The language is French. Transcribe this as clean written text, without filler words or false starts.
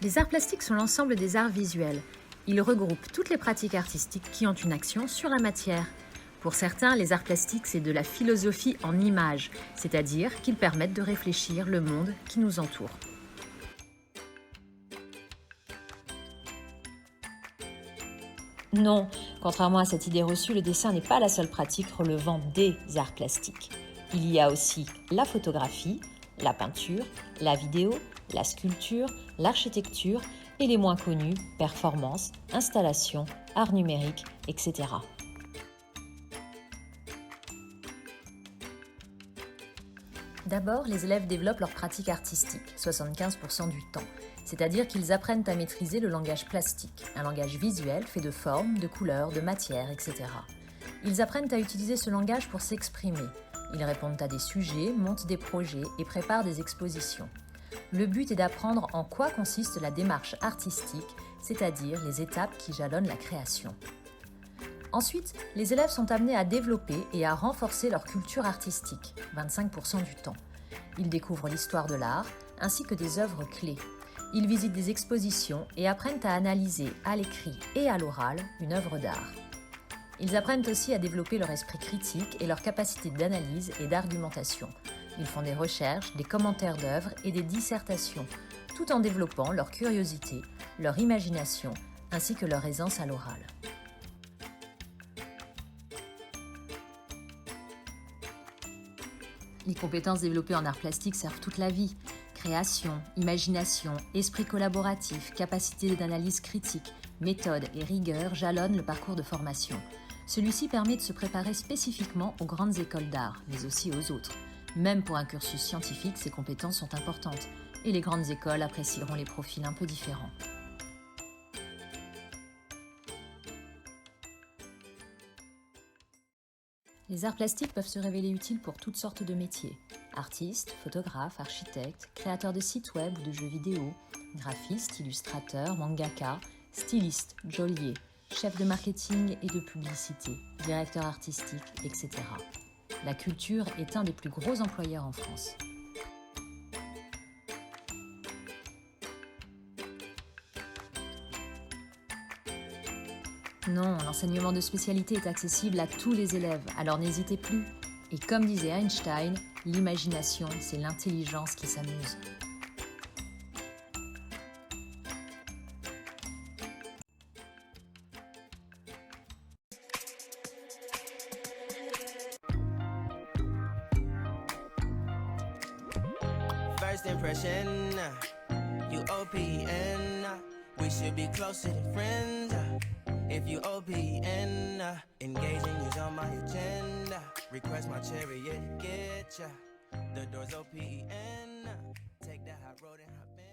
Les arts plastiques sont l'ensemble des arts visuels. Ils regroupent toutes les pratiques artistiques qui ont une action sur la matière. Pour certains, les arts plastiques, c'est de la philosophie en images, c'est-à-dire qu'ils permettent de réfléchir le monde qui nous entoure. Non, contrairement à cette idée reçue, le dessin n'est pas la seule pratique relevant des arts plastiques. Il y a aussi la photographie, la peinture, la vidéo, la sculpture, l'architecture et les moins connus, performance, installation, art numérique, etc. D'abord, les élèves développent leur pratique artistique, 75% du temps, c'est-à-dire qu'ils apprennent à maîtriser le langage plastique, un langage visuel fait de formes, de couleurs, de matières, etc. Ils apprennent à utiliser ce langage pour s'exprimer. Ils répondent à des sujets, montent des projets et préparent des expositions. Le but est d'apprendre en quoi consiste la démarche artistique, c'est-à-dire les étapes qui jalonnent la création. Ensuite, les élèves sont amenés à développer et à renforcer leur culture artistique, 25% du temps. Ils découvrent l'histoire de l'art, ainsi que des œuvres clés. Ils visitent des expositions et apprennent à analyser à l'écrit et à l'oral une œuvre d'art. Ils apprennent aussi à développer leur esprit critique et leur capacité d'analyse et d'argumentation. Ils font des recherches, des commentaires d'œuvres et des dissertations, tout en développant leur curiosité, leur imagination, ainsi que leur aisance à l'oral. Les compétences développées en art plastique servent toute la vie. Création, imagination, esprit collaboratif, capacité d'analyse critique, méthode et rigueur jalonnent le parcours de formation. Celui-ci permet de se préparer spécifiquement aux grandes écoles d'art, mais aussi aux autres. Même pour un cursus scientifique, ces compétences sont importantes, et les grandes écoles apprécieront les profils un peu différents. Les arts plastiques peuvent se révéler utiles pour toutes sortes de métiers. Artistes, photographes, architectes, créateurs de sites web ou de jeux vidéo, graphistes, illustrateurs, mangaka, stylistes, geôliers, chefs de marketing et de publicité, directeurs artistiques, etc. La culture est un des plus gros employeurs en France. Non, l'enseignement de spécialité est accessible à tous les élèves, alors n'hésitez plus. Et comme disait Einstein, l'imagination, c'est l'intelligence qui s'amuse. First impression, you OPN, we should be closer than friends. If you OPN, engaging is on my agenda. Request my chariot, get ya. The door's OPN, take that hot road and hop in.